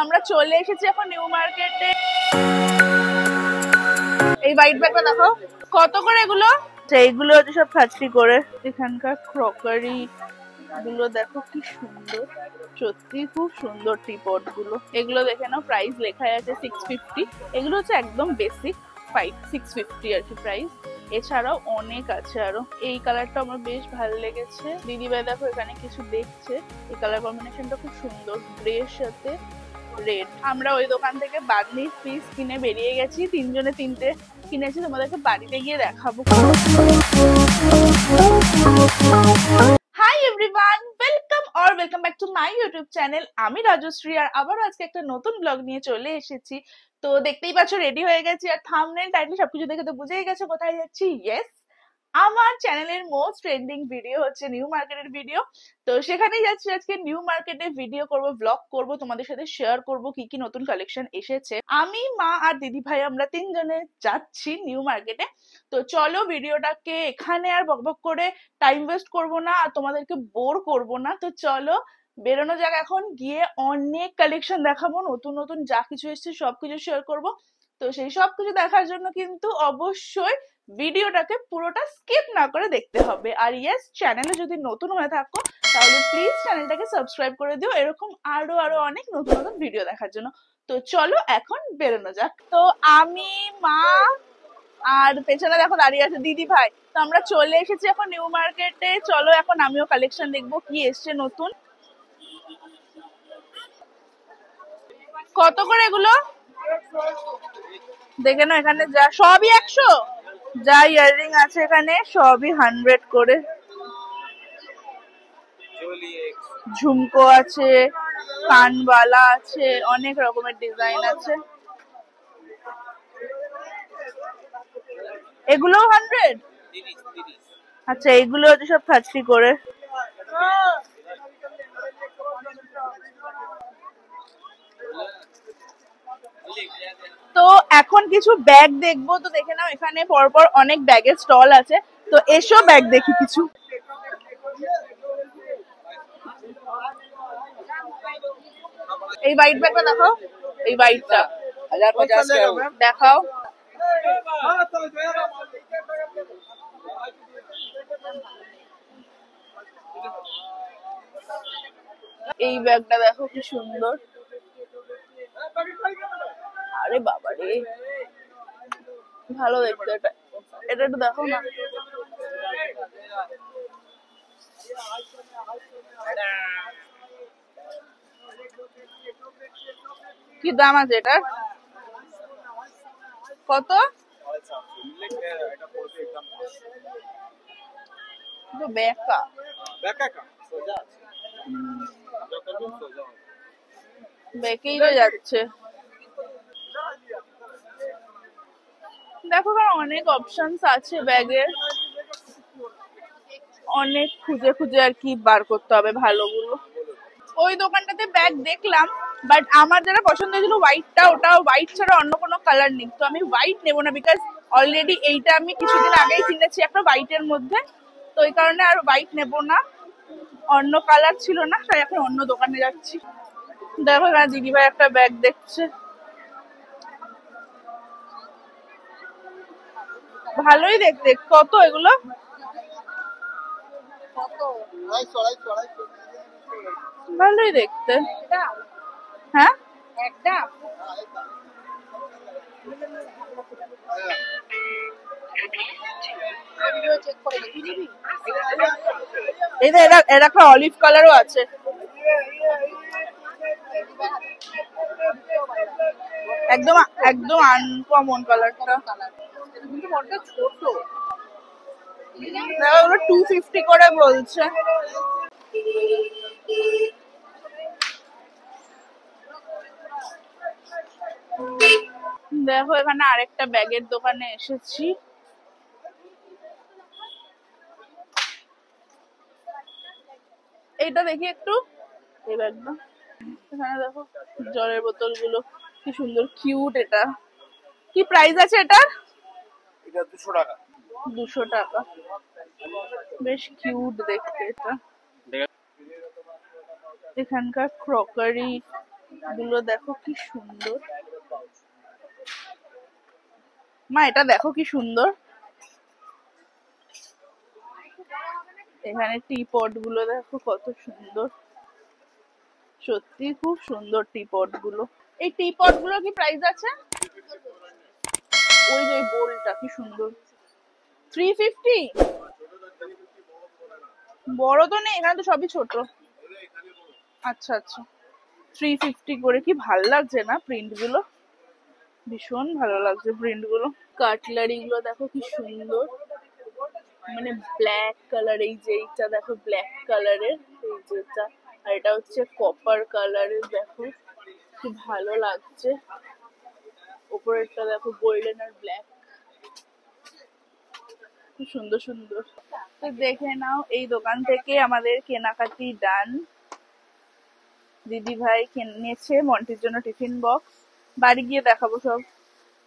আমরা চলে এসেছি এখন নিউ মার্কেটে। এই হোয়াইট ব্যাগটা দেখো কত করে এগুলো, এইগুলো হচ্ছে সব 30 করে। এখানকার ক্রকারি গুলো দেখো কি সুন্দর, সত্যি খুব সুন্দর টিপট গুলো। এগুলো দেখে নাও, প্রাইস লেখা আছে 650। এগুলো হচ্ছে একদম বেসিক 650 আর কি প্রাইস। এছাড়াও অনেক আছে আরো। এই কালারটা আমার বেশ ভালো লেগেছে। দিদিভাই দেখো এখানে কিছু দেখছে। এই কালার কম্বিনেশনটা খুব সুন্দর, গ্রের সাথে রেড। আমরা ওই দোকান থেকে বার্নিশ পিস কিনে বেরিয়ে গেছি, তিনজনে তিনটে কিনেছি, তোমাদেরকে বাড়িতে গিয়ে দেখাবো। Hi everyone, welcome back to my YouTube channel. আমি রাজশ্রী, আর আবার আজকে একটা নতুন ব্লগ নিয়ে চলে এসেছি। তো দেখতেই পাচ্ছ রেডি হয়ে গেছি, আর থাম্বনেল টাইটেল সবকিছু দেখে তো বুঝেই গেছো কোথায় যাচ্ছি। ইয়েস, আমার চ্যানেলের মোস্ট ট্রেন্ডিং ভিডিও হচ্ছে নিউ মার্কেটের ভিডিও। তো সেখানেই যাচ্ছি আজকে। নিউ মার্কেটে ভিডিও করব, ব্লগ করব, তোমাদের সাথে শেয়ার করব কি কি নতুন কালেকশন এসেছে। আমি, মা আর দিদি ভাই আমরা তিনজনে যাচ্ছি নিউ মার্কেটে। তো চলো ভিডিওটাকে এখানে আর বকবক করে টাইম ওয়েস্ট করব না, আর তোমাদেরকে বোর করব না। তো চলো বেরোনো যাক। এখন গিয়ে অনেক কালেকশন দেখাবো, নতুন নতুন যা কিছু এসেছে সবকিছু শেয়ার করব। তো সেই সব কিছু দেখার জন্য কিন্তু অবশ্যই ভিডিওটাকে পুরোটা স্কিপ না করে দেখতে হবে। আর ইয়েস, চ্যানেলে যদি নতুন হয়ে থাকো তাহলে প্লিজ চ্যানেলটাকে সাবস্ক্রাইব করে দিও, এরকম আরো আরো অনেক নতুন নতুন ভিডিও দেখার জন্য। তো চলো এখন বেরোনো যাক। তো আমি, মা আর পেছনে দেখো দাঁড়িয়ে আছে দিদি ভাই। তো আমরা চলে এসেছি এখন নিউ মার্কেটে। চলো এখন আমিও কালেকশন দেখবো কি এসছে নতুন। কত করে এগুলো দেখে না, এখানে যা সবই 100, যা ইয়াররিং আছে এখানে সবই 100 করে। ঝুমকো আছে, কানবালা আছে, অনেক রকমের ডিজাইন আছে। এগুলো 100। আচ্ছা, এগুলো হচ্ছে সব 30 করে। তো এখন কিছু ব্যাগ দেখবো, তো দেখে নাও এখানে পরপর অনেক ব্যাগের স্টল আছে। তো এসো ব্যাগ দেখি কিছু। এই হোয়াইট ব্যাগটা দেখো, এই হোয়াইটটা 1050 দেখাও। এই ব্যাগটা দেখো কি সুন্দর। আরে বাবা রে, ভালো দেখতে। এটা এটা একটু দেখো না। কি দাম আছে এটা? কত? বেকা বেকেই তো যাচ্ছে। দেখো অনেক অপশনস আছে ব্যাগের, অনেক খুঁজে খুঁজে আর কি বার করতে হবে ভালোগুলো। ওই দোকানটাতে ব্যাগ দেখলাম, বাট আমার যেটা পছন্দ হয়েছিল হোয়াইটটা, ওটা হোয়াইট ছাড়া অন্য কোনো কালার নেই। তো আমি হোয়াইট নেবো না, বিকজ অলরেডি এইটা আমি কিছুদিন আগেই কিনেছি একটা হোয়াইটের মধ্যে। তো ওই কারণে আর হোয়াইট নেবো না, অন্য কালার ছিল না, তাই এখন অন্য দোকানে যাচ্ছি। দেখো এখানে দিদিভাই একটা ব্যাগ দেখছে, ভালোই দেখতে। কত এগুলো? ভালোই দেখতে। হ্যাঁ, এটা একটা অলিভ কালারও আছে। একদম একদম আনকমন কালারটা, কিন্তু বড়টা ছোট। দেখো 250 করে বলছে। দেখো এখানে আরেকটা ব্যাগের দোকানে এসেছি। এইটা দেখি একটু, এই ব্যাগটা। এখানে দেখো জলের বোতল গুলো কি সুন্দর, কিউট। এটা কি প্রাইস আছে এটার? এটা 200 টাকা। 200 টাকা, বেশ কিউট দেখতে এটা। এখানকার ক্রকারি এগুলো দেখো কি সুন্দর। মা এটা দেখো কি সুন্দর। এখানে টি পট গুলো দেখো কত সুন্দর, সত্যি খুব সুন্দর টি পট গুলো। এই টি পট গুলো কি প্রাইস আছে? ওই যে বোলটা কি সুন্দর, 350। বড় তো নেই এখানে, তো সবই ছোট। আচ্ছা আচ্ছা, 350 করে। কি ভাল লাগছে না প্রিন্ট গুলো, ভীষণ ভালো লাগছে প্রিন্ট গুলো। কাটলারি গুলো দেখো কি সুন্দর, মানে ব্ল্যাক কালার। এই যে এইটা দেখো ব্ল্যাক কালারের, এই যেটা, আর এটা হচ্ছে কপার কালারের। দেখো কি ভালো লাগছে। উপরেরটা দেখো গোল্ডেন আর ব্ল্যাক, খুব সুন্দর সুন্দর। তো দেখে নাও, এই দোকান থেকে আমাদের কেনাকাটি ডান। দিদি ভাই কিনেছে মন্টির জন্য টিফিন বক্স, বাড়ি গিয়ে দেখাবো সব।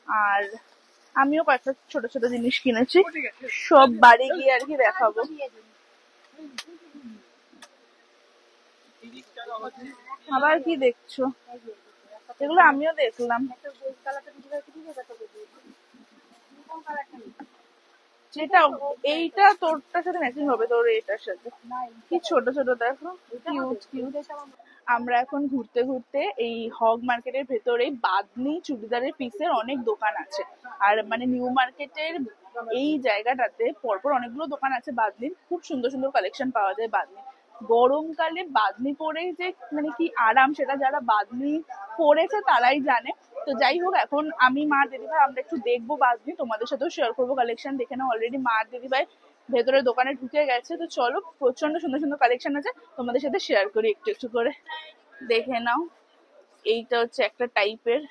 আর আমিও কয়েকটা ছোট ছোট জিনিস কিনেছি, সব বাড়ি গিয়ে আর কি দেখাবো। আবার কি দেখছো? এগুলো আমিও দেখলাম। যেটা এইটা তোরটার সাথে ম্যাচিং হবে, তোর এটার সাথে। কি ছোট ছোট দেখো, কিউট কিউট। আমরা এখন ঘুরতে ঘুরতে এই হগ মার্কেটের ভেতরে বাদনি চুড়িদারের পিসের অনেক দোকান আছে। আর মানে নিউ মার্কেটের এই জায়গাটাতে পরপর অনেকগুলো দোকান আছে বাদনির, খুব সুন্দর সুন্দর কালেকশন পাওয়া যায় বাদনি। গরমকালে বাদনি পরে যে মানে কি আরাম, সেটা যারা বাদনি পরেছে তারাই জানে। তো যাই হোক, এখন আমি মা দিদিভাই আমরা একটু দেখবো বাদনি, তোমাদের সাথেও শেয়ার করবো কালেকশন। দেখে নাও অলরেডি মা দিদিভাই ভেতরে দোকানে ঢুকে গেছে। তো চলো, প্রচন্ড সুন্দর সুন্দর কালেকশন আছে, তোমাদের সাথে শেয়ার করি একটু একটু করে। দেখে নাও, এইটা হচ্ছে একটা টাইপের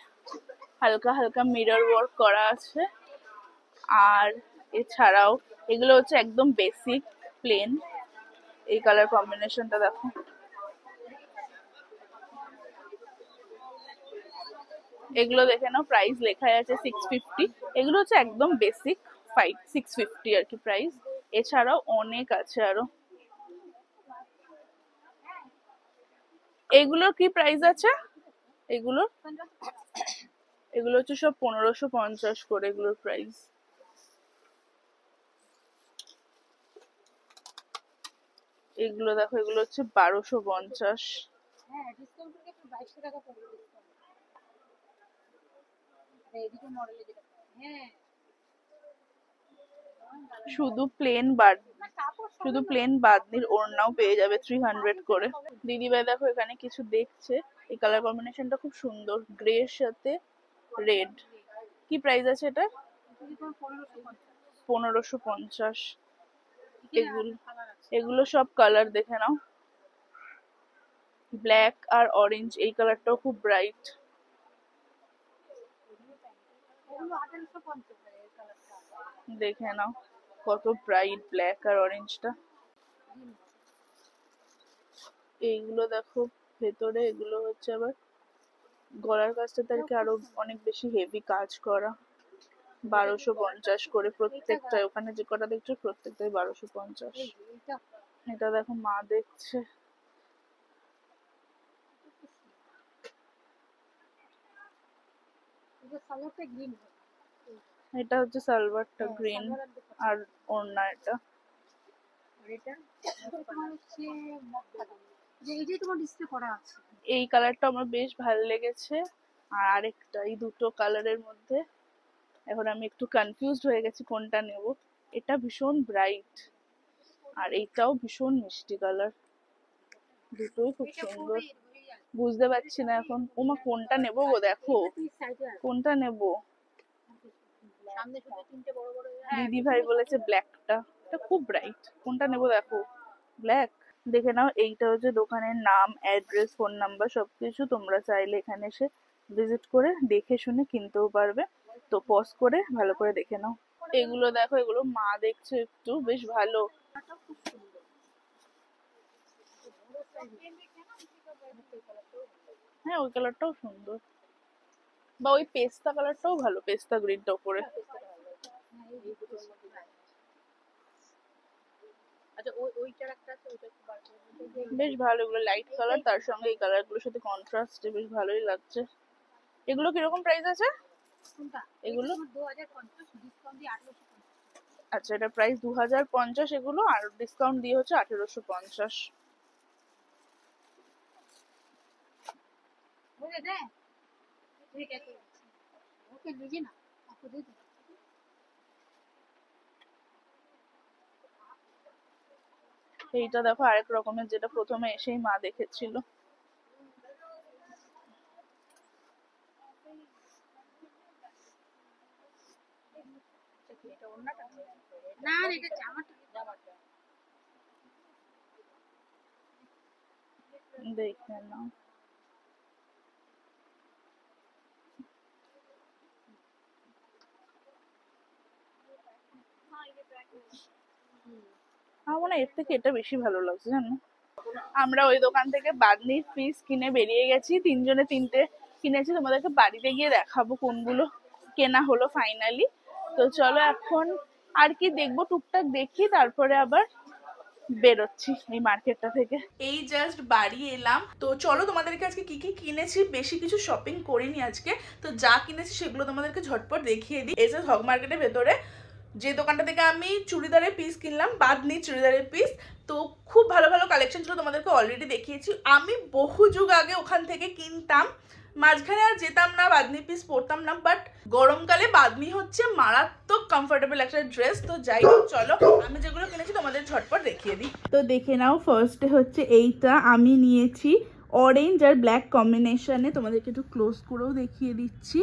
হালকা হালকা মিরর ওয়ার্ক করা আছে। আর এছাড়াও এগুলো হচ্ছে একদম বেসিক প্লেন। এই কালার কম্বিনেশনটা দেখো, এগুলো দেখে নাও, প্রাইস লেখাই আছে 650। এগুলো হচ্ছে একদম বেসিক 650 আর কি প্রাইস। এছাড়াও অনেক আছে আরো। এগুলোর কি প্রাইস আছে? এগুলো এগুলো হচ্ছে সব 1550 করে এগুলোর প্রাইস। এগুলো দেখো, এগুলো হচ্ছে 1250। শুধু প্লেন শুধু প্লেন বাদনির ওড়নাও পেয়ে যাবে 300 করে। দিদিভাই দেখো এখানে কিছু দেখছে। এই কালার কম্বিনেশনটা খুব সুন্দর, গ্রে এর সাথে রেড। কি প্রাইস আছে এটা? 1550। এগুলো এগুলো সব কালার দেখে নাও, ব্ল্যাক আর অরেঞ্জ। এই কালারটাও খুব ব্রাইট। দেখে নাও কত ব্রাইট ব্ল্যাক আর অরেঞ্জটা। এইগুলো দেখো ভেতরে, এগুলো হচ্ছে আবার গলার কাছটাতে আর কি আরো অনেক বেশি হেভি কাজ করা। 1250 করে প্রত্যেকটাই। ওখানে যে কটা দেখছো প্রত্যেকটাই 1250। এটা দেখো মা দেখছে। এটা হচ্ছে সালোয়ারটা গ্রিন আর ওড়না এটা। এই কালারটা আমার বেশ ভালো লেগেছে। আর আরেকটা, এই দুটো কালারের মধ্যে এখন আমি একটু কনফিউজড হয়ে গেছি কোনটা নেব। এটা ভীষণ ব্রাইট আর এইটাও ভীষণ মিষ্টি কালার, দুটোই খুব সুন্দর। বুঝতে পারছি না এখন ওমা কোনটা নেব গো। দেখো কোনটা নেব। দিদি ভাই বলেছে ব্ল্যাকটা, এটা খুব ব্রাইট, কোনটা নেব দেখো। ব্ল্যাক। দেখে নাও, এইটা হচ্ছে দোকানের নাম, অ্যাড্রেস, ফোন নাম্বার সবকিছু। তোমরা চাইলে এখানে এসে ভিজিট করে দেখে শুনে কিনতেও পারবে। তো পজ করে ভালো করে দেখে নাও। এগুলো দেখো, এগুলো মা দেখছে একটু, বেশ ভালো। হ্যাঁ ওই কালারটাও সুন্দর, বা ওই পেস্তা কালারটাও ভালো, পেস্তা গ্রিনটা উপরে। আচ্ছা ওইটার একটা আছে, ওইটা একটু বার করে দিন। বেশ ভালো, এগুলো লাইট কালার, তার সঙ্গে এই কালার গুলোর সাথে কন্ট্রাস্টে বেশ ভালোই লাগছে। এগুলো কিরকম প্রাইস আছে? কোনটা? এগুলো 2050, ডিসকাউন্ট দিয়ে 1850। আচ্ছা, এটা প্রাইস 2050, এগুলো আর ডিসকাউন্ট দিয়ে হচ্ছে 1850। বুঝে দে ঠিক আছে, ওকে দিজি না, আপু দিজি। এইটা দেখো আরেক রকমের, যেটা প্রথমে এসেই মা দেখেছিল। এটা ওন্নাটা না, এটা জামাটা। দেখে নাও। আমার মনে হয় এর থেকে এটা বেশি ভালো লাগছে, জানো। আমরা ওই দোকান থেকে বাদনির পিস কিনে বেরিয়ে গেছি, তিনজনে তিনটে কিনেছি, তোমাদেরকে বাড়িতে গিয়ে দেখাবো কোনগুলো কেনা হলো ফাইনালি। তো চলো এখন আর কি দেখবো, টুকটাক দেখি, তারপরে আবার বেরোচ্ছি এই মার্কেটটা থেকে। এই জাস্ট বাড়ি এলাম, তো চলো তোমাদেরকে আজকে কি কি কিনেছি। বেশি কিছু শপিং করিনি আজকে, তো যা কিনেছি সেগুলো তোমাদেরকে ঝটপট দেখিয়ে দিই। এই যে হক মার্কেটের ভেতরে যে দোকানটা থেকে আমি চুড়িদারের পিস কিনলাম, বাদনি চুড়িদারের পিস, তো খুব ভালো ভালো কালেকশন ছিল, তোমাদেরকে অলরেডি দেখিয়েছি। আমি বহু যুগ আগে ওখান থেকে কিনতাম, মাঝখানে আর যেতাম না, বাদনি পিস পরতাম না, বাট গরমকালে বাদনি হচ্ছে মারাত্মক কমফোর্টেবল একটা ড্রেস। তো যাই হোক, চলো আমি যেগুলো কিনেছি তোমাদের ঝটপট দেখিয়ে দিই। তো দেখে নাও, ফার্স্টে হচ্ছে এইটা আমি নিয়েছি অরেঞ্জ আর ব্ল্যাক কম্বিনেশনে, তোমাদেরকে একটু ক্লোজ করেও দেখিয়ে দিচ্ছি।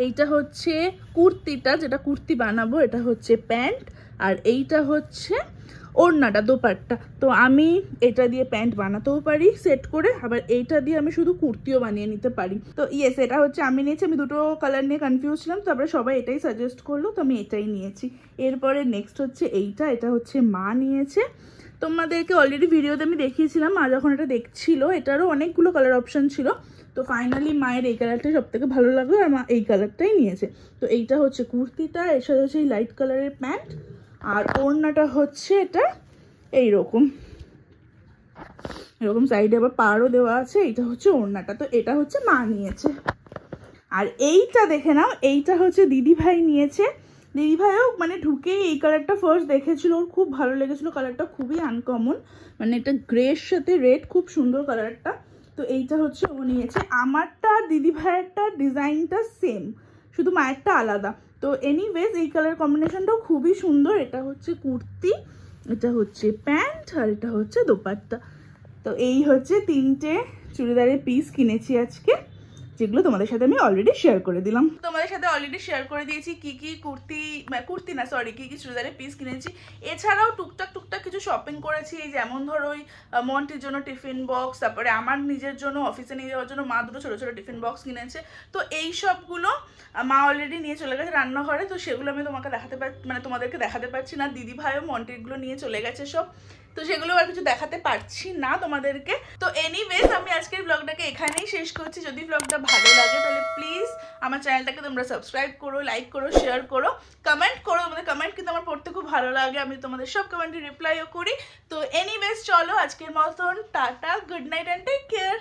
এইটা হচ্ছে কুর্তিটা, যেটা কুর্তি বানাবো, এটা হচ্ছে প্যান্ট, আর এইটা হচ্ছে ওড়নাটা, দোপাট্টা। তো আমি এটা দিয়ে প্যান্ট বানাতেও পারি সেট করে, আবার এইটা দিয়ে আমি শুধু কুর্তিও বানিয়ে নিতে পারি। তো ইয়েস, এটা হচ্ছে আমি নিয়েছি। আমি দুটো কালার নিয়ে কনফিউজ ছিলাম, তারপরে সবাই এটাই সাজেস্ট করলো, তো আমি এটাই নিয়েছি। এরপরে নেক্সট হচ্ছে এইটা, এটা হচ্ছে মা নিয়েছে। তোমাদেরকে অলরেডি ভিডিওতে আমি দেখিয়েছিলাম, মা যখন এটা দেখছিল, এটারও অনেকগুলো কালার অপশন ছিল, তো ফাইনালি মায়ের এই কালারটাই সব থেকে ভালো লাগলো, আর মা এই কালারটাই নিয়েছে। তো এইটা হচ্ছে কুর্তিটা, এর সাথে হচ্ছে এই লাইট কালারের প্যান্ট, আর ওড়নাটা হচ্ছে এটা এইরকম, এরকম সাইডে আবার পাড়ও দেওয়া আছে। এইটা হচ্ছে ওড়নাটা, তো এটা হচ্ছে মা নিয়েছে। আর এইটা দেখে নাও, এইটা হচ্ছে দিদি ভাই নিয়েছে। দিদি ভাইও মানে ঢুকেই এই কালারটা ফার্স্ট দেখেছিল, ওর খুব ভালো লেগেছিল, কালারটা খুবই আনকমন, মানে এটা গ্রের সাথে রেড, খুব সুন্দর কালারটা। তো এইটা হচ্ছে ও নিয়েছে। আমারটা আর দিদি ভাইয়েরটা ডিজাইনটা সেম, শুধু মায়েরটা আলাদা। তো এনিওয়েজ এই কালার কম্বিনেশনটাও খুবই সুন্দর। এটা হচ্ছে কুর্তি, এটা হচ্ছে প্যান্ট, আর এটা হচ্ছে দোপাট্টা। তো এই হচ্ছে তিনটে চুড়িদারের পিস কিনেছি আজকে, যেগুলো তোমাদের সাথে আমি অলরেডি শেয়ার করে দিলাম। তোমাদের সাথে অলরেডি শেয়ার করে দিয়েছি কি কি কি কি চুড়িদারের পিস কিনেছি। এছাড়াও টুকটাক কিছু শপিং করেছি, এই যেমন ধরো ওই মন্টির জন্য টিফিন বক্স, তারপরে আমার নিজের জন্য অফিসে নিয়ে যাওয়ার জন্য মা দুটো ছোটো ছোটো টিফিন বক্স কিনেছে। তো এই সবগুলো মা অলরেডি নিয়ে চলে গেছে রান্নাঘরে, তো সেগুলো আমি তোমাদেরকে দেখাতে পারছি না। দিদি ভাইও মন্টিরগুলো নিয়ে চলে গেছে সব, তো সেগুলো আর কিছু দেখাতে পারছি না তোমাদেরকে। তো এনিওয়েজ আমি আজকের ব্লগটাকে এখানেই শেষ করছি। যদি ব্লগটা ভালো লাগে তাহলে প্লিজ আমার চ্যানেলটাকে তোমরা সাবস্ক্রাইব করো, লাইক করো, শেয়ার করো, কমেন্ট করো। তোমাদের কমেন্ট কিন্তু আমার পড়তে খুব ভালো লাগে, আমি তোমাদের সব কমেন্টে রিপ্লাইও করি। তো এনিওয়েজ চলো আজকের মতন tata, good night and take care.